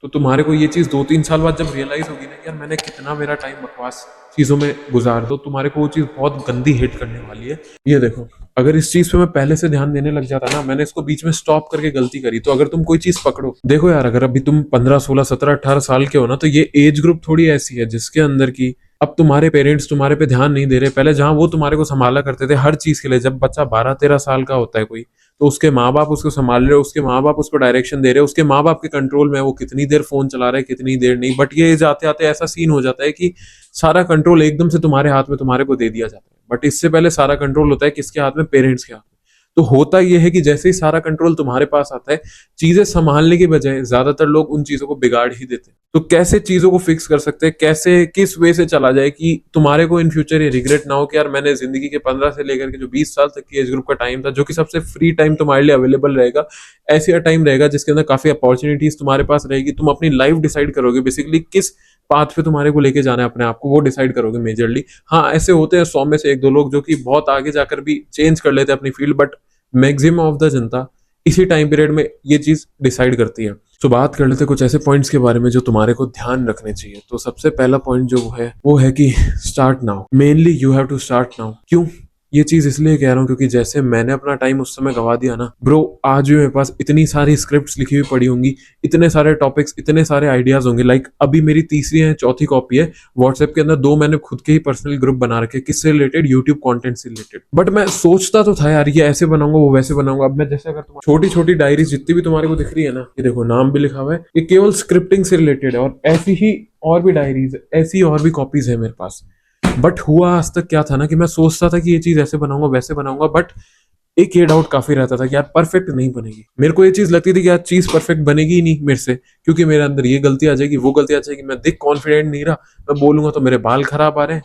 तो तुम्हारे को ये चीज 2-3 साल बाद जब रियलाइज होगी ना कि यार मैंने कितना मेरा टाइम बकवास चीजों में गुजार दो, तुम्हारे को वो चीज बहुत गंदी हिट करने वाली है। ये देखो, अगर इस चीज पे मैं पहले से ध्यान देने लग जाता ना, मैंने इसको बीच में स्टॉप करके गलती करी, तो अगर तुम कोई चीज पकड़ो, देखो यार अगर अभी तुम 15, 16, 17, 18 साल के हो ना, तो ये एज ग्रुप थोड़ी ऐसी है जिसके अंदर की अब तुम्हारे पेरेंट्स तुम्हारे पे ध्यान नहीं दे रहे। पहले जहां वो तुम्हारे को संभाला करते थे हर चीज के लिए, जब बच्चा 12-13 साल का होता है कोई, तो उसके माँ बाप उसको संभाल रहे, उसके माँ बाप उसको डायरेक्शन दे रहे, उसके माँ बाप के कंट्रोल में है वो कितनी देर फोन चला रहा है कितनी देर नहीं। बट ये जाते आते ऐसा सीन हो जाता है कि सारा कंट्रोल एकदम से तुम्हारे हाथ में तुम्हारे को दे दिया जाता है। बट इससे पहले सारा कंट्रोल होता है किसके हाथ में? पेरेंट्स के हाथ में। तो होता यह है कि जैसे ही सारा कंट्रोल तुम्हारे पास आता है, चीजें संभालने के बजाय ज्यादातर लोग उन चीजों को बिगाड़ ही देते हैं। तो कैसे चीजों को फिक्स कर सकते हैं, कैसे किस वे से चला जाए कि तुम्हारे को इन फ्यूचर ये रिग्रेट ना हो कि यार मैंने जिंदगी के 15 से लेकर के जो 20 साल तक की एज ग्रुप का टाइम था, जो कि सबसे फ्री टाइम तुम्हारे लिए अवेलेबल रहेगा, ऐसी टाइम रहेगा जिसके अंदर काफी अपॉर्चुनिटीज तुम्हारे पास रहेगी, तुम अपनी लाइफ डिसाइड करोगे बेसिकली किस पाथ पे तुम्हारे को लेके जाना है अपने आप को, वो डिसाइड करोगे मेजरली। हाँ, ऐसे होते हैं 100 में से 1-2 लोग जो कि बहुत आगे जाकर भी चेंज कर लेते हैं अपनी field, but maximum of the जनता इसी टाइम पीरियड में ये चीज डिसाइड करती है। तो बात कर लेते हैं कुछ ऐसे पॉइंट्स के बारे में जो तुम्हारे को ध्यान रखने चाहिए। तो सबसे पहला पॉइंट जो है वो है कि start now, mainly you have to start now. क्यों ये चीज इसलिए कह रहा हूँ क्योंकि जैसे मैंने अपना टाइम उस समय गवा दिया ना ब्रो, आज भी मेरे पास इतनी सारी स्क्रिप्ट्स लिखी हुई पड़ी होंगी, इतने सारे टॉपिक्स, इतने सारे आइडियाज होंगे। लाइक अभी मेरी तीसरी है चौथी कॉपी है व्हाट्सएप के अंदर, 2 मैंने खुद के ही पर्सनल ग्रुप बना रखे किससे रिलेटेड, यूट्यूब कंटेंट से रिलेटेड। बट मैं सोचता तो था यार ये ऐसे बनाऊंगा वो वैसे बनाऊंगा। अब मैं जैसे अगर छोटी छोटी डायरी जितनी भी तुम्हारे को दिख रही है ना, ये देखो नाम भी लिखा हुआ है, ये केवल स्क्रिप्टिंग से रिलेटेड है, और ऐसी ही और भी डायरीज, ऐसी और भी कॉपीज है मेरे पास। बट हुआ आज तक क्या था ना कि मैं सोचता था कि ये चीज ऐसे बनाऊंगा वैसे बनाऊंगा, बट एक ये डाउट काफी रहता था कि यार परफेक्ट नहीं बनेगी। मेरे को ये चीज लगती थी कि यार चीज परफेक्ट बनेगी ही नहीं मेरे से, क्योंकि मेरे अंदर ये गलती आ जाएगी वो गलती आ जाएगी, मैं दिख कॉन्फिडेंट नहीं रहा, मैं बोलूंगा तो मेरे बाल खराब आ रहे हैं,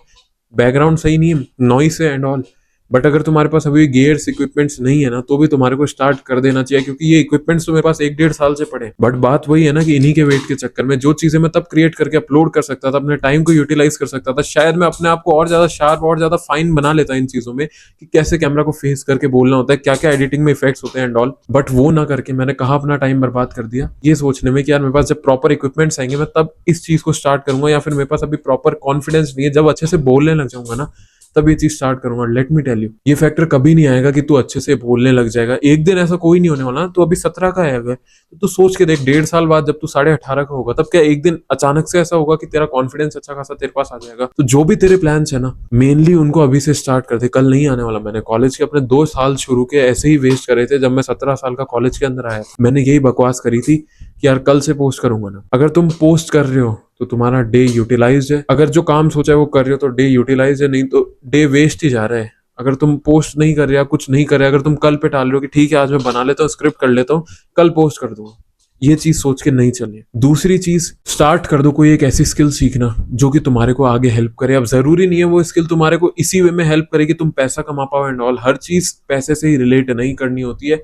बैकग्राउंड सही नहीं है, नॉइस है एंड ऑल। बट अगर तुम्हारे पास अभी गियर्स इक्विपमेंट्स नहीं है ना, तो भी तुम्हारे को स्टार्ट कर देना चाहिए, क्योंकि ये इक्विपमेंट्स तो मेरे पास 1-1.5 साल से पड़े। बट बात वही है ना कि इन्हीं के वेट के चक्कर में जो चीजें मैं तब क्रिएट करके अपलोड कर सकता था, अपने टाइम को यूटिलाइज कर सकता था, शायद मैं अपने आप को और ज्यादा शार्प और ज्यादा फाइन बना लेता इन चीजों में कि कैसे कैमरा को फेस करके बोलना होता है, क्या क्या एडिटिंग में इफेक्ट्स होते हैं एंड ऑल। बट वो ना करके मैंने कहा अपना टाइम बर्बाद कर दिया ये सोचने में कि यार मेरे पास जब प्रॉपर इक्विपमेंट्स आएंगे मैं तब इस चीज को स्टार्ट करूंगा, या फिर मेरे पास अभी प्रॉपर कॉन्फिडेंस नहीं है, जब अच्छे से बोलने लग जाऊंगा ना तब ये चीज स्टार्ट करूंगा। लेट मी टेल यू, ये फैक्टर कभी नहीं आएगा कि तू अच्छे से बोलने लग जाएगा, एक दिन ऐसा कोई नहीं होने वाला। तू अभी 17 का है अगर, तो तू सोच के देख 1.5 साल बाद जब तू 18.5 का होगा, तब क्या एक दिन अचानक से ऐसा होगा कि तेरा कॉन्फिडेंस अच्छा खासा तेरे पास आ जाएगा? तो जो भी तेरे प्लान्स है ना, मेनली उनको अभी से स्टार्ट कर दे, कल नहीं आने वाला। मैंने कॉलेज के अपने 2 साल शुरू के ऐसे ही वेस्ट करे थे। जब मैं 17 साल का कॉलेज के अंदर आया मैंने यही बकवास करी थी कि यार कल से पोस्ट करूंगा ना। अगर तुम पोस्ट कर रहे हो तो तुम्हारा डे यूटिलाइज है, अगर जो काम सोचा है वो कर रहे हो तो डे यूटिलाइज है, नहीं तो डे वेस्ट ही जा रहा है। अगर तुम पोस्ट नहीं कर रहे या कुछ नहीं कर रहे, अगर तुम कल पे टाल रहे हो कि ठीक है आज मैं बना लेता हूँ, स्क्रिप्ट कर लेता हूँ, कल पोस्ट कर दूंगा, ये चीज सोच के नहीं चलिए। दूसरी चीज, स्टार्ट कर दो कोई एक ऐसी स्किल सीखना जो कि तुम्हारे को आगे हेल्प करे। अब जरूरी नहीं है वो स्किल तुम्हारे को इसी वे में हेल्प करे कि तुम पैसा कमा पाओ एंड ऑल, हर चीज पैसे से ही रिलेट नहीं करनी होती है।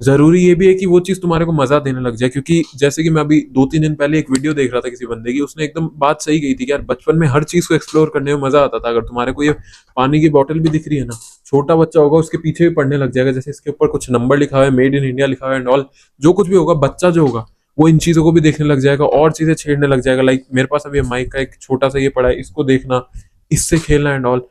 जरूरी ये भी है कि वो चीज तुम्हारे को मजा देने लग जाए, क्योंकि जैसे कि मैं अभी 2-3 दिन पहले एक वीडियो देख रहा था किसी बंदे की, उसने एकदम बात सही कही थी कि यार बचपन में हर चीज को एक्सप्लोर करने में मजा आता था। अगर तुम्हारे को ये पानी की बोतल भी दिख रही है ना, छोटा बच्चा होगा उसके पीछे भी पढ़ने लग जाएगा, जैसे इसके ऊपर कुछ नंबर लिखा हुआ है, मेड इन इंडिया लिखा हुआ है एंड ऑल, जो कुछ भी होगा बच्चा जो होगा वो इन चीजों को भी देखने लग जाएगा और चीजें छेड़ने लग जाएगा। लाइक मेरे पास अभी माइक का एक छोटा सा ये पड़ा है, इसको देखना, इससे खेलना एंड ऑल।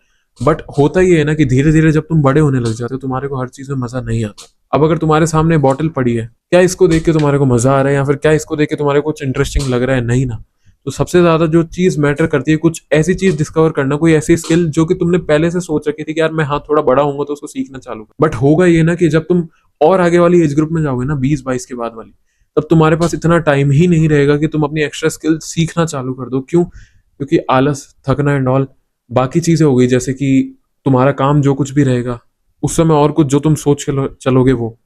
बट होता ही है ना कि धीरे धीरे जब तुम बड़े होने लग जाते हो तुम्हारे को हर चीज में मजा नहीं आता। अब अगर तुम्हारे सामने बॉटल पड़ी है, क्या इसको देख के तुम्हारे को मजा आ रहा है, या फिर क्या इसको देख के तुम्हारे को कुछ इंटरेस्टिंग लग रहा है? नहीं ना। तो सबसे ज्यादा जो चीज मैटर करती है, कुछ ऐसी चीज डिस्कवर करना, कोई ऐसी स्किल जो कि तुमने पहले से सोच रखी थी कि यार मैं हाँ थोड़ा बड़ा होऊंगा तो उसको सीखना चालू कर। बट होगा ये ना कि जब तुम और आगे वाली एज ग्रुप में जाओगे ना, 20-22 के बाद वाली, तब तुम्हारे पास इतना टाइम ही नहीं रहेगा कि तुम अपनी एक्स्ट्रा स्किल सीखना चालू कर दो। क्यों? क्योंकि आलस, थकना एंड ऑल बाकी चीजें हो गई, जैसे कि तुम्हारा काम जो कुछ भी रहेगा उस समय और कुछ जो तुम सोच के चलोगे वो।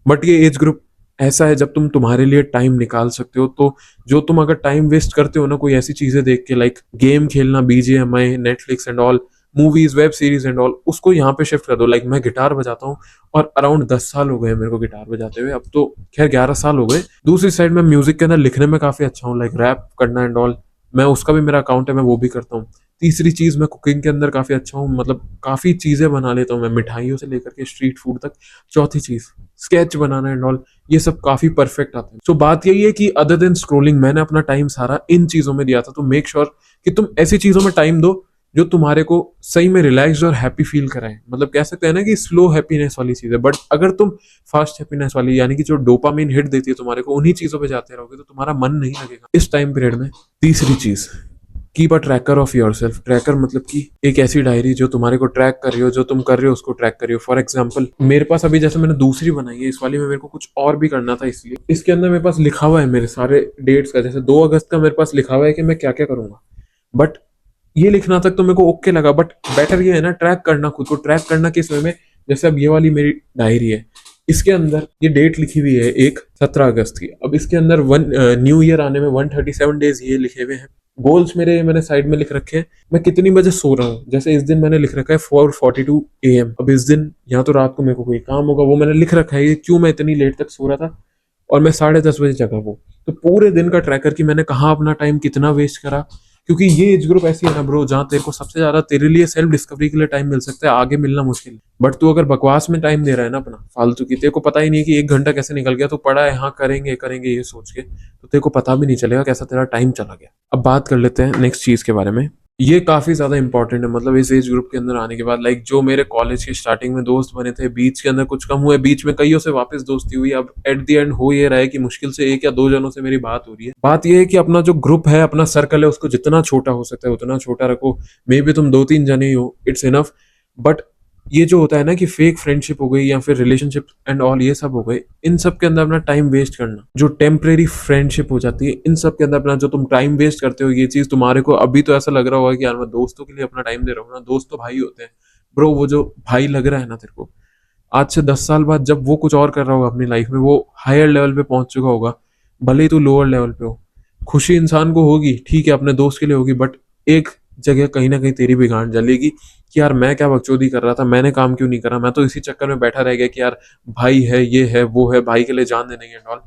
बट ये एज ग्रुप ऐसा है जब तुम तुम्हारे लिए टाइम निकाल सकते हो। तो जो तुम अगर टाइम वेस्ट करते हो ना कोई ऐसी चीजें देख के, लाइक गेम खेलना, BGMI, Netflix and all, movies, web series and all, उसको यहाँ पे शिफ्ट कर दो। लाइक मैं गिटार बजाता हूँ और अराउंड 10 साल हो गए मेरे को गिटार बजाते हुए, अब तो खैर 11 साल हो गए। दूसरी साइड मैं म्यूजिक के अंदर लिखने में काफी अच्छा हूँ, लाइक रैप करना एंड ऑल, मैं उसका भी मेरा अकाउंट है, मैं वो भी करता हूँ। तीसरी चीज, मैं कुकिंग के अंदर काफी अच्छा हूँ, मतलब काफी चीजें बना लेता हूँ मैं, मिठाइयों से लेकर के स्ट्रीट फूड तक। चौथी चीज, स्केच बनाना एंड ऑल, ये सब काफी परफेक्ट आता है। सो बात यही है कि अदर देन स्क्रोलिंग, मैंने अपना टाइम सारा इन चीजों में दिया था। तो मेक श्योर कि तुम ऐसी चीजों में टाइम दो जो तुम्हारे को सही में रिलैक्स और हैप्पी फील कराए। मतलब कह सकते हैं ना कि स्लो हैप्पीनेस वाली चीज है, बट अगर तुम फास्ट हैप्पीनेस वाली, यानी कि जो डोपामिन हिट देती है तुम्हारे को, उन्हीं चीजों पे जाते रहोगे तो तुम्हारा मन नहीं लगेगा इस टाइम पीरियड में। तीसरी चीज, keep a tracker of your self. Tracker मतलब कि एक ऐसी डायरी जो तुम्हारे को ट्रैक कर रही हो, जो तुम कर रहे हो उसको ट्रैक कर रही हो। फॉर एग्जाम्पल मेरे पास अभी जैसे मैंने दूसरी बनाई है, इस वाली में मेरे को कुछ और भी करना था, इसलिए इसके अंदर मेरे पास लिखा हुआ है मेरे सारे डेट्स का। जैसे 2 अगस्त का मेरे पास लिखा हुआ है कि मैं क्या क्या करूंगा, बट ये लिखना तक तो मेरे को ओके लगा। बट बेटर ये है ना ट्रैक करना, खुद को ट्रैक करना किस वे में। जैसे अब ये वाली मेरी डायरी है, इसके अंदर ये डेट लिखी हुई है एक 17 अगस्त की। अब इसके अंदर न्यू ईयर आने में 137 डेज ये लिखे हुए हैं। गोल्स मेरे मैंने साइड में लिख रखे हैं, मैं कितनी बजे सो रहा हूँ। जैसे इस दिन मैंने लिख रखा है 4:42 AM। अब इस दिन या तो रात को मेरे को कोई काम होगा, वो मैंने लिख रखा है कि क्यों मैं इतनी लेट तक सो रहा था, और मैं 10:30 बजे जगा। वो तो पूरे दिन का ट्रैकर कि मैंने कहाँ अपना टाइम कितना वेस्ट करा। क्योंकि ये एज ग्रुप ऐसी है ना ब्रो, जहाँ तेरे को सबसे ज्यादा तेरे लिए सेल्फ डिस्कवरी के लिए टाइम मिल सकता है, आगे मिलना मुश्किल है। बट तू अगर बकवास में टाइम दे रहा है ना अपना फालतू की, तेरे को पता ही नहीं है कि 1 घंटा कैसे निकल गया। तो पड़ा है हाँ करेंगे करेंगे ये सोच के, तो तेरे को पता भी नहीं चलेगा कैसा तेरा टाइम चला गया। अब बात कर लेते हैं नेक्स्ट चीज के बारे में। ये काफी ज्यादा इंपॉर्टेंट है, मतलब इस एज ग्रुप के अंदर आने के बाद। लाइक जो मेरे कॉलेज के स्टार्टिंग में दोस्त बने थे, बीच के अंदर कुछ कम हुए, बीच में कईयों से वापस दोस्ती हुई। अब एट द एंड हो ये रहा है कि मुश्किल से 1 या 2 जनों से मेरी बात हो रही है। बात ये है कि अपना जो ग्रुप है, अपना सर्कल है, उसको जितना छोटा हो सकता है उतना छोटा रखो। मे बी तुम 2-3 जने ही हो, इट्स इनफ। बट ये जो होता है ना कि फेक फ्रेंडशिप हो गई या फिर रिलेशनशिप एंड ऑल, ये सब हो गए, इन सब के अंदर अपना टाइम वेस्ट करना, जो टेम्परेरी फ्रेंडशिप हो जाती है, इन सब के अंदर अपना जो तुम टाइम वेस्ट करते हो, ये चीज तुम्हारे को अभी तो ऐसा लग रहा होगा कि यार मैं दोस्तों के लिए अपना टाइम दे रहा हूँ ना, दोस्त तो भाई होते हैं। ब्रो वो जो भाई लग रहा है ना तेरे को, आज से 10 साल बाद जब वो कुछ और कर रहा होगा अपनी लाइफ में, वो हायर लेवल पे पहुंच चुका होगा, भले ही तू लोअर लेवल पे हो, खुशी इंसान को होगी, ठीक है अपने दोस्त के लिए होगी, बट एक जगह कहीं ना कहीं तेरी भी गांड जलेगी कि यार मैं क्या बकचोदी कर रहा था, मैंने काम क्यों नहीं करा, मैं तो इसी चक्कर में बैठा रह गया कि यार भाई है, ये है, वो है, भाई के लिए जान देने एंड ऑल।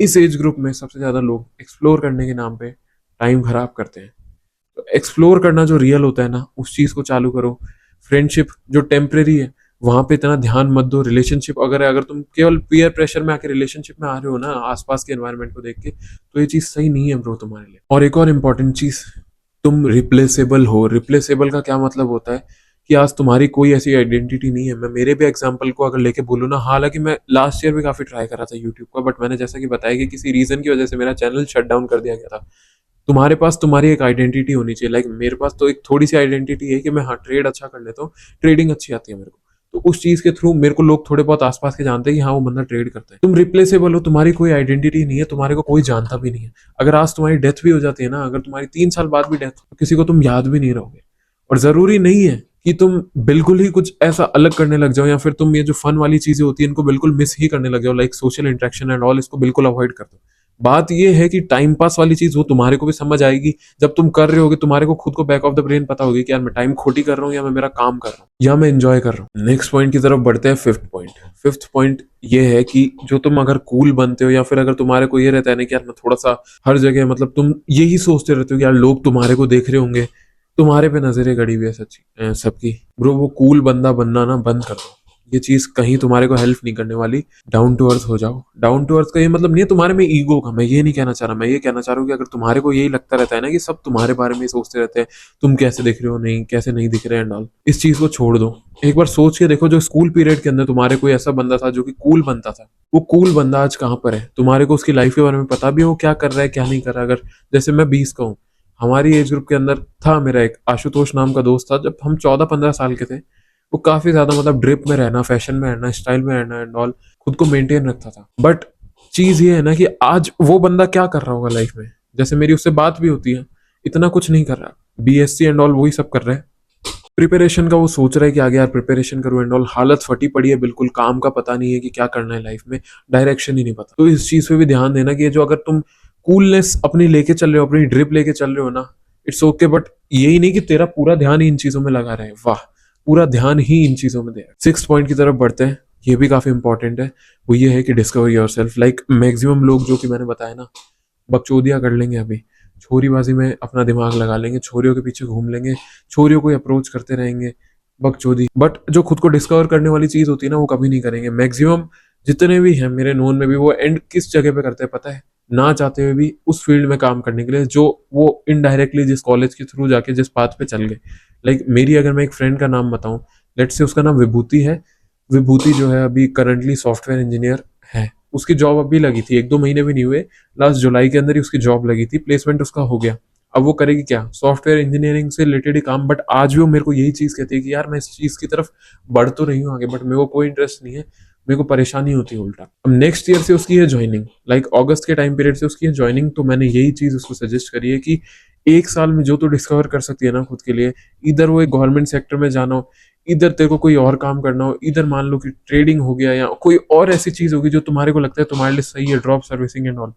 इस एज ग्रुप में सबसे ज्यादा लोग एक्सप्लोर करने के नाम पे टाइम खराब करते हैं। तो एक्सप्लोर करना जो रियल होता है ना, उस चीज को चालू करो। फ्रेंडशिप जो टेम्परेरी है, वहां पे इतना ध्यान मत दो। रिलेशनशिप अगर अगर तुम केवल पीयर प्रेशर में आके रिलेशनशिप में आ रहे हो ना, आसपास के एनवायरनमेंट को देख के, तो ये चीज सही नहीं है ब्रो तुम्हारे लिए। और एक और इम्पोर्टेंट चीज, तुम रिप्लेसेबल हो। रिप्लेसेबल का क्या मतलब होता है कि आज तुम्हारी कोई ऐसी आइडेंटिटी नहीं है। मैं मेरे भी एग्जांपल को अगर लेके बोलूँ ना, हालांकि मैं लास्ट ईयर भी काफी ट्राई कर रहा था यूट्यूब का, बट मैंने जैसा कि बताया कि किसी रीजन की वजह से मेरा चैनल शट डाउन कर दिया गया था। तुम्हारे पास तुम्हारी एक आइडेंटिटी होनी चाहिए। लाइक मेरे पास तो एक थोड़ी सी आइडेंटिटी है कि मैं हाँ ट्रेड अच्छा कर लेता हूँ, ट्रेडिंग अच्छी आती है मेरे को, तो उस चीज के थ्रू मेरे को लोग थोड़े बहुत आसपास के जानते हैं कि हाँ वो बंदा ट्रेड करता है। तुम रिप्लेसेबल हो, तुम्हारी कोई आइडेंटिटी नहीं है, तुम्हारे को कोई जानता भी नहीं है। अगर आज तुम्हारी डेथ भी हो जाती है ना, अगर तुम्हारी 3 साल बाद भी डेथ हो, तो किसी को तुम याद भी नहीं रहोगे। और जरूरी नहीं है कि तुम बिल्कुल ही कुछ ऐसा अलग करने लग जाओ, या फिर तुम ये जो फन वाली चीजें होती है इनको बिल्कुल मिस ही करने लग जाओ, like social interaction and all, इसको बिल्कुल अवॉइड कर दो। बात ये है कि टाइम पास वाली चीज वो तुम्हारे को भी समझ आएगी जब तुम कर रहे होगे, तुम्हारे को खुद को बैक ऑफ द ब्रेन पता होगी कि यार मैं टाइम खोटी कर रहा हूँ, या मैं मेरा काम कर रहा हूँ, या मैं एंजॉय कर रहा हूँ। नेक्स्ट पॉइंट की तरफ बढ़ते हैं, फिफ्थ पॉइंट। फिफ्थ पॉइंट ये है कि जो तुम अगर कूल बनते हो, या फिर अगर तुम्हारे को ये रहता है ना कि यार मैं थोड़ा सा हर जगह, मतलब तुम यही सोचते रहते हो कि यार लोग तुम्हारे को देख रहे होंगे, तुम्हारे पे नजरें गड़ी हुई है सच्ची सबकी, ब्रो वो कूल बंदा बनना ना बंद कर दो। ये चीज कहीं तुम्हारे को हेल्प नहीं करने वाली। डाउन टू अर्थ हो जाओ। डाउन टू अर्थ का ये मतलब नहीं है तुम्हारे में ईगो का, मैं ये नहीं कहना चाह रहा। मैं ये कहना चाह रहा हूँ कि अगर तुम्हारे को यही लगता रहता है ना कि सब तुम्हारे बारे में ही सोचते रहते हैं, तुम कैसे दिख रहे हो, नहीं कैसे नहीं दिख रहे एंड ऑल, इस चीज को छोड़ दो। एक बार सोच के देखो, जो स्कूल पीरियड के अंदर तुम्हारे कोई ऐसा बंदा था जो कि कूल बनता था, वो कूल बंदा आज कहाँ पर है? तुम्हारे को उसकी लाइफ के बारे में पता भी हो क्या कर रहा है क्या नहीं कर रहा। अगर जैसे मैं 20 का हूँ, हमारी एज ग्रुप के अंदर था मेरा एक आशुतोष नाम का दोस्त था, जब हम 14-15 साल के थे, वो काफी ज्यादा मतलब ड्रिप में रहना, फैशन में रहना, स्टाइल में रहना एंड ऑल, खुद को मेंटेन रखता था। बट चीज ये है ना कि आज वो बंदा क्या कर रहा होगा लाइफ में। जैसे मेरी उससे बात भी होती है, इतना कुछ नहीं कर रहा, बीएससी एंड ऑल वही सब कर रहा है। प्रिपरेशन का वो सोच रहा है कि आगे यार प्रिपरेशन करूं एंड ऑल, हालत फटी पड़ी है बिल्कुल, काम का पता नहीं है कि क्या करना है लाइफ में, डायरेक्शन ही नहीं पता। तो इस चीज पे भी ध्यान देना कि ये जो अगर तुम कूलनेस अपनी लेके चल रहे हो, अपनी ड्रिप लेके चल रहे हो ना, इट्स ओके, बट यही नहीं कि तेरा पूरा ध्यान ही इन चीजों में लगा रहे। वाह, पूरा ध्यान ही इन चीजों में दे। सिक्स पॉइंट की तरफ बढ़ते हैं, ये भी काफी इंपॉर्टेंट है। वो ये है कि discover your self. Like maximum लोग जो कि मैंने बताया ना, बकचोदियां कर लेंगे अभी, छोरीबाजी में अपना दिमाग लगा लेंगे, छोरियों के पीछे घूम लेंगे, छोरियों को अप्रोच करते रहेंगे, बकचोदी। बट जो खुद को डिस्कवर करने वाली चीज होती है ना, वो कभी नहीं करेंगे। मैक्सिमम जितने भी हैं मेरे नोन में भी, वो एंड किस जगह पे करते हैं पता है? ना चाहते हुए भी उस फील्ड में काम करने के लिए जो वो इनडायरेक्टली जिस कॉलेज के थ्रू जाके जिस पाथ पे चल गए। लाइक मेरी अगर मैं एक फ्रेंड का नाम बताऊं, लेट्स से उसका नाम विभूति है। विभूति जो है अभी करंटली सॉफ्टवेयर इंजीनियर है। उसकी जॉब अभी लगी थी, 1-2 महीने भी नहीं हुए, लास्ट जुलाई के अंदर ही उसकी जॉब लगी थी, प्लेसमेंट उसका हो गया। अब वो करेगी क्या? सॉफ्टवेयर इंजीनियरिंग से रिलेटेड ही काम। बट आज भी वो मेरे को यही चीज कहती है कि यार मैं इस चीज की तरफ बढ़ तो रही हूँ आगे, बट मेरे को कोई इंटरेस्ट नहीं है, मेरे को परेशानी होती है उल्टा। अब नेक्स्ट ईयर से उसकी है ज्वाइनिंग, लाइक अगस्त के टाइम पीरियड से उसकी है ज्वाइनिंग। तो मैंने यही चीज उसको सजेस्ट करी है कि 1 साल में जो तू डिस्कवर कर सकती है ना खुद के लिए, इधर वो एक गवर्नमेंट सेक्टर में जाना हो, इधर तेरे को कोई और काम करना हो, इधर मान लो कि ट्रेडिंग हो गया या कोई और ऐसी चीज होगी जो तुम्हारे को लगता है तुम्हारे लिए सही है, ड्रॉप सर्विसिंग एंड ऑल,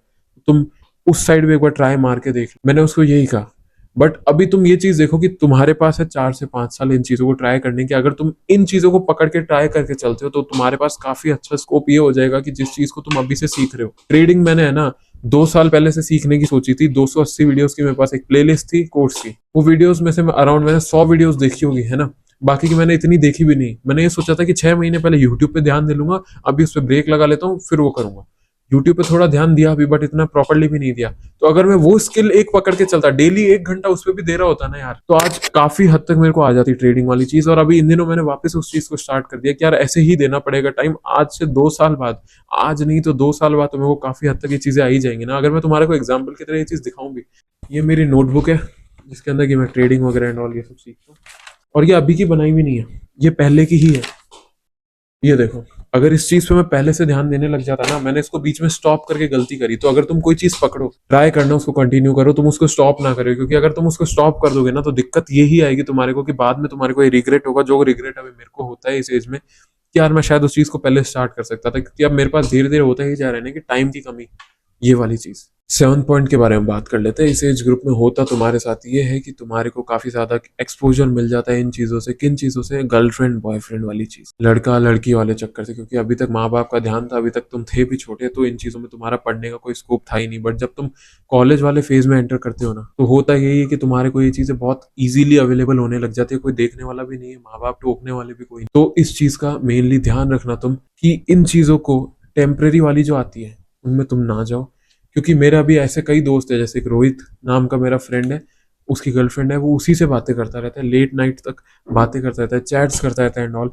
तुम उस साइड में एक बार ट्राई मार के देख। मैंने उसको यही कहा। बट अभी तुम ये चीज देखो कि तुम्हारे पास है 4 से 5 साल इन चीजों को ट्राई करने की। अगर तुम इन चीजों को पकड़ के ट्राई करके चलते हो तो तुम्हारे पास काफी अच्छा स्कोप ये हो जाएगा कि जिस चीज को तुम अभी से सीख रहे हो। ट्रेडिंग मैंने है ना 2 साल पहले से सीखने की सोची थी। 280 वीडियोस की मेरे पास एक प्लेलिस्ट थी कोर्स की। वो वीडियोस में से अराउंड मैंने 100 वीडियोस देखी होगी, है ना। बाकी की मैंने इतनी देखी भी नहीं। मैंने ये सोचा था कि 6 महीने पहले यूट्यूब पे ध्यान दे लूंगा, अभी उस पर ब्रेक लगा लेता हूँ, फिर वो करूंगा। यूट्यूब पे थोड़ा ध्यान दिया अभी, बट इतना प्रॉपरली भी नहीं दिया। तो अगर मैं वो स्किल एक पकड़ के चलता, डेली 1 घंटा उस पर भी दे रहा होता ना यार, तो आज काफी हद तक मेरे को आ जाती ट्रेडिंग वाली चीज। और अभी इन दिनों मैंने वापस उस चीज को स्टार्ट कर दिया कि यार ऐसे ही देना पड़ेगा टाइम। आज से 2 साल बाद, आज नहीं तो 2 साल बाद, तो मेरे को काफी हद तक ये चीजें आ ही जाएंगी ना। अगर मैं तुम्हारे को एग्जाम्पल की तरह ये चीज दिखाऊं भी, ये मेरी नोटबुक है जिसके अंदर कि मैं ट्रेडिंग वगैरह एंड ऑल ये सब सीखता हूँ। और ये अभी की बनाई भी नहीं है, ये पहले की ही है। ये देखो, अगर इस चीज पे मैं पहले से ध्यान देने लग जाता ना, मैंने इसको बीच में स्टॉप करके गलती करी। तो अगर तुम कोई चीज पकड़ो, ट्राई करना, उसको कंटिन्यू करो, तुम उसको स्टॉप ना करो। क्योंकि अगर तुम उसको स्टॉप कर दोगे ना, तो दिक्कत यही आएगी तुम्हारे को कि बाद में तुम्हारे को ये रिग्रेट होगा, जो रिग्रेट अभी मेरे को होता है इस एज में, कि यार मैं शायद उस चीज को पहले स्टार्ट कर सकता था। क्योंकि अब मेरे पास धीरे धीरे होता ही जा रहा है ना कि टाइम की कमी, ये वाली चीज। 7 पॉइंट के बारे में बात कर लेते हैं। इस एज ग्रुप में होता तुम्हारे साथ ये है कि तुम्हारे को काफी ज्यादा एक्सपोजर मिल जाता है इन चीजों से। किन चीजों से? गर्लफ्रेंड बॉयफ्रेंड वाली चीज, लड़का लड़की वाले चक्कर से। क्योंकि अभी तक माँ बाप का ध्यान था, अभी तक तुम थे भी छोटे, तो इन चीजों में तुम्हारा पढ़ने का कोई स्कोप था ही नहीं। बट जब तुम कॉलेज वाले फेज में एंटर करते हो ना, तो होता यही है कि तुम्हारे को ये चीजें बहुत इजीली अवेलेबल होने लग जाती है। कोई देखने वाला भी नहीं है, माँ बाप टोकने वाले भी कोई नहीं। तो इस चीज का मेनली ध्यान रखना तुम, कि इन चीजों को, टेम्परेरी वाली जो आती है उनमें तुम ना जाओ। क्योंकि मेरा भी ऐसे कई दोस्त है, जैसे एक रोहित नाम का मेरा फ्रेंड है, उसकी गर्लफ्रेंड है, वो उसी से बातें करता रहता है, लेट नाइट तक बातें करता रहता है, चैट्स करता रहता है एंड ऑल।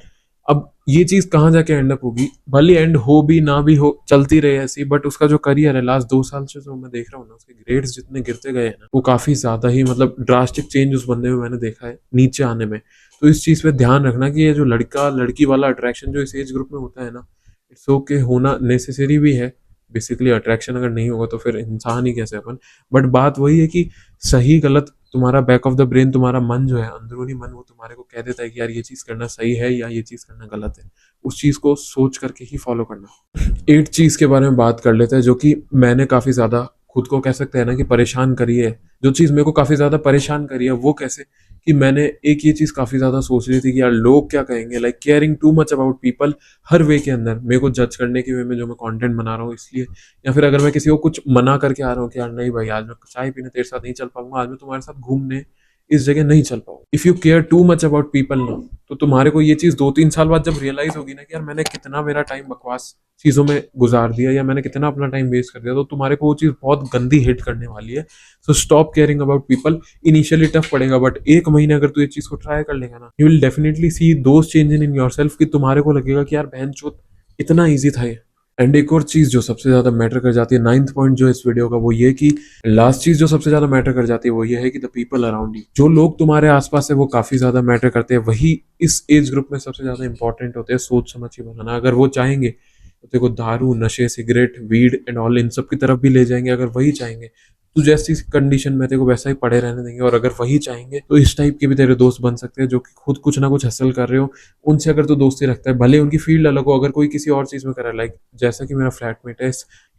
अब ये चीज कहाँ जाके एंड अप होगी? भले एंड हो भी ना भी हो, चलती रहे ऐसी, बट उसका जो करियर है लास्ट 2 साल से जो मैं देख रहा हूँ ना, उसके ग्रेड्स जितने गिरते गए हैं ना, वो काफी ज्यादा ही मतलब ड्रास्टिक चेंज उस बंदे में मैंने देखा है नीचे आने में। तो इस चीज पे ध्यान रखना कि ये जो लड़का लड़की वाला अट्रैक्शन जो इस एज ग्रुप में होता है ना, इट्स ओके, होना नेसेसरी भी है। बेसिकली अट्रैक्शन अगर नहीं होगा तो फिर इंसान ही कैसे अपन। बट बात वही है कि सही गलत तुम्हारा बैक ऑफ द ब्रेन, तुम्हारा मन जो है, अंदरूनी मन, वो तुम्हारे को कह देता है कि यार ये चीज करना सही है या ये चीज करना गलत है। उस चीज को सोच करके ही फॉलो करना। 8 चीज के बारे में बात कर लेते हैं जो कि मैंने काफी ज्यादा खुद को कह सकते हैं ना कि परेशान करी है। जो चीज मेरे को काफी ज्यादा परेशान करी है वो कैसे, कि मैंने एक ये चीज काफी ज्यादा सोच रही थी कि यार लोग क्या कहेंगे, like caring too much about people हर वे के अंदर, मेरे को जज करने के वे में जो मैं कंटेंट बना रहा हूँ इसलिए। या फिर अगर मैं किसी को कुछ मना करके आ रहा हूँ कि यार नहीं भाई, आज मैं चाय पीने तेरे साथ नहीं चल पाऊंगा, आज मैं तुम्हारे साथ घूमने इस जगह नहीं चल पाऊंगा। If you care to much about people ना, तो तुम्हारे को ये चीज 2-3 साल बाद जब रियलाइज होगी ना कि यार मैंने कितना मेरा टाइम बकवास चीजों में गुजार दिया, या मैंने कितना अपना टाइम वेस्ट कर दिया, तो तुम्हारे को वो चीज बहुत गंदी हिट करने वाली है। So stop caring about people. Initially tough पड़ेगा, बट 1 महीने अगर तू ये चीज को ट्राई कर लेगा ना, you will definitely C those change in yourself, कि तुम्हारे को लगेगा कि यार बहन चोद इतना ईजी था ये। एंड एक और चीज जो सबसे ज्यादा मैटर कर जाती है, 9th पॉइंट जो इस वीडियो का, वो ये कि लास्ट चीज जो सबसे ज्यादा मैटर कर जाती है वो ये है कि द पीपल अराउंड यू, जो लोग तुम्हारे आसपास है वो काफी ज्यादा मैटर करते हैं। वही इस एज ग्रुप में सबसे ज्यादा इंपॉर्टेंट होते हैं सोच समझ के बनाना। अगर वो चाहेंगे तो देखो दारू नशे cigarette weed and all in सब की तरफ भी ले जाएंगे। अगर वही चाहेंगे तो जैसी कंडीशन में तेरे को वैसा ही पड़े रहने देंगे। और अगर वही चाहेंगे तो इस टाइप के भी तेरे दोस्त बन सकते हैं जो कि खुद कुछ ना कुछ हासिल कर रहे हो। उनसे अगर तू दोस्ती रखता है, भले उनकी फील्ड अलग हो, अगर कोई किसी और चीज में कर रहा है, लाइक जैसा कि मेरा फ्लैटमेट है,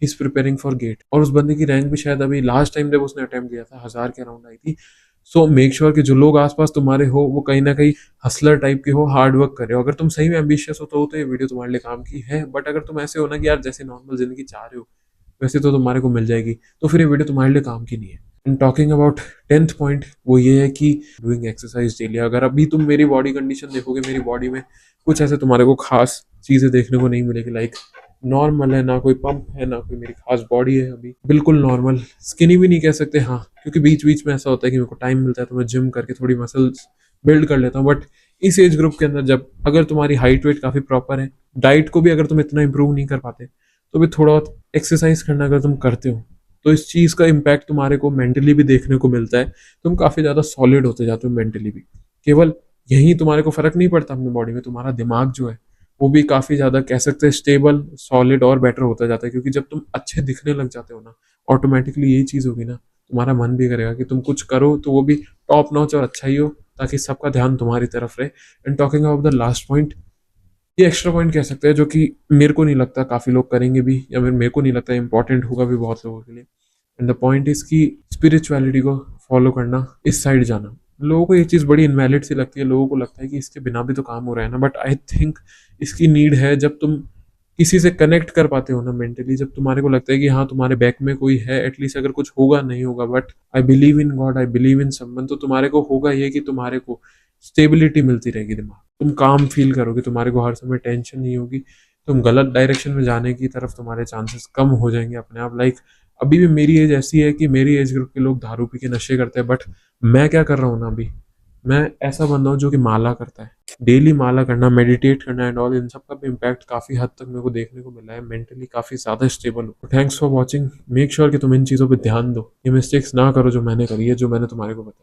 इज प्रिपेयरिंग फॉर गेट, और उस बंदे की रैंक भी शायद अभी लास्ट टाइम जब उसने अटेम्प्ट दिया था 1000 के अराउंड आई थी। सो मेक श्योर कि जो लोग आसपास तुम्हारे हो वो कहीं ना कहीं हसलर टाइप के हो, हार्ड वर्क कर रहे हो। अगर तुम सही में एम्बिशियस हो तो ये वीडियो तुम्हारे लिए काम की है। बट अगर तुम ऐसे हो ना कि यार जैसे नॉर्मल जिंदगी चाह रहे हो वैसे तो तुम्हारे को मिल जाएगी, तो फिर ये वीडियो तुम्हारे लिए काम की नहीं है। And talking about 10th point, वो ये है कि डूइंग एक्सरसाइज डेली। अगर अभी तुम मेरी बॉडी कंडीशन देखोगे, मेरी बॉडी में कुछ ऐसे तुम्हारे को खास चीजें देखने को नहीं मिलेगी। लाइक नॉर्मल है, ना कोई पंप है, ना कोई मेरी खास बॉडी है, अभी बिल्कुल नॉर्मल। स्किनी भी नहीं कह सकते, हाँ, क्योंकि बीच बीच में ऐसा होता है कि मेरे को टाइम मिलता है तो मैं जिम करके थोड़ी मसल्स बिल्ड कर लेता हूँ। बट इस एज ग्रुप के अंदर, जब अगर तुम्हारी हाइट वेट काफी प्रॉपर है, डाइट को भी अगर तुम इतना इंप्रूव नहीं कर पाते, तो भी थोड़ा बहुत एक्सरसाइज करना अगर तुम करते हो, तो इस चीज का इम्पैक्ट तुम्हारे को मेंटली भी देखने को मिलता है। तुम काफी ज्यादा सॉलिड होते जाते हो मेंटली भी। केवल यही तुम्हारे को फर्क नहीं पड़ता अपनी बॉडी में, तुम्हारा दिमाग जो है वो भी काफी ज्यादा कह सकते हैं स्टेबल, सॉलिड और बेटर होता जाता है। क्योंकि जब तुम अच्छे दिखने लग जाते हो ना, ऑटोमेटिकली यही चीज होगी ना, तुम्हारा मन भी करेगा कि तुम कुछ करो तो वो भी टॉप नॉच और अच्छा ही हो, ताकि सबका ध्यान तुम्हारी तरफ रहे। And talking about the last point, ये एक्स्ट्रा पॉइंट कह सकते हैं, जो कि मेरे को नहीं लगता काफी लोग करेंगे भी, या फिर मेरे को नहीं लगता इंपॉर्टेंट होगा भी बहुत लोगों के लिए। एंड द पॉइंट इज कि स्पिरिचुअलिटी को फॉलो करना, इस साइड जाना। लोगों को ये चीज बड़ी इनवैलिड सी लगती है, लोगों को लगता है कि इसके बिना भी तो काम हो रहा है ना, बट आई थिंक इसकी नीड है। जब तुम किसी से कनेक्ट कर पाते हो ना मेंटली, जब तुम्हारे को लगता है कि हाँ तुम्हारे बैक में कोई है एटलीस्ट, अगर कुछ होगा नहीं होगा, but I believe in God, I believe in someone, तो तुम्हारे को होगा ये कि तुम्हारे को स्टेबिलिटी मिलती रहेगी दिमाग, तुम काम फील करोगे, तुम्हारे को हर समय टेंशन नहीं होगी, तुम गलत डायरेक्शन में जाने की तरफ तुम्हारे चांसेस कम हो जाएंगे अपने आप। लाइक अभी भी मेरी एज ऐसी है कि मेरी एज ग्रुप के लोग दारू पी के नशे करते हैं, बट मैं क्या कर रहा हूँ ना अभी, मैं ऐसा बंदा हूँ जो कि माला करता है। डेली माला करना, मेडिटेट करना एंड ऑल, इन सब का भी इम्पैक्ट काफी हद तक मेरे को देखने को मिला है। मेंटली काफी ज्यादा स्टेबल हो। Thanks for watching. Make sure कि तुम इन चीजों पे ध्यान दो, ये मिस्टेक्स ना करो जो मैंने करी है, जो मैंने तुम्हारे को बताया।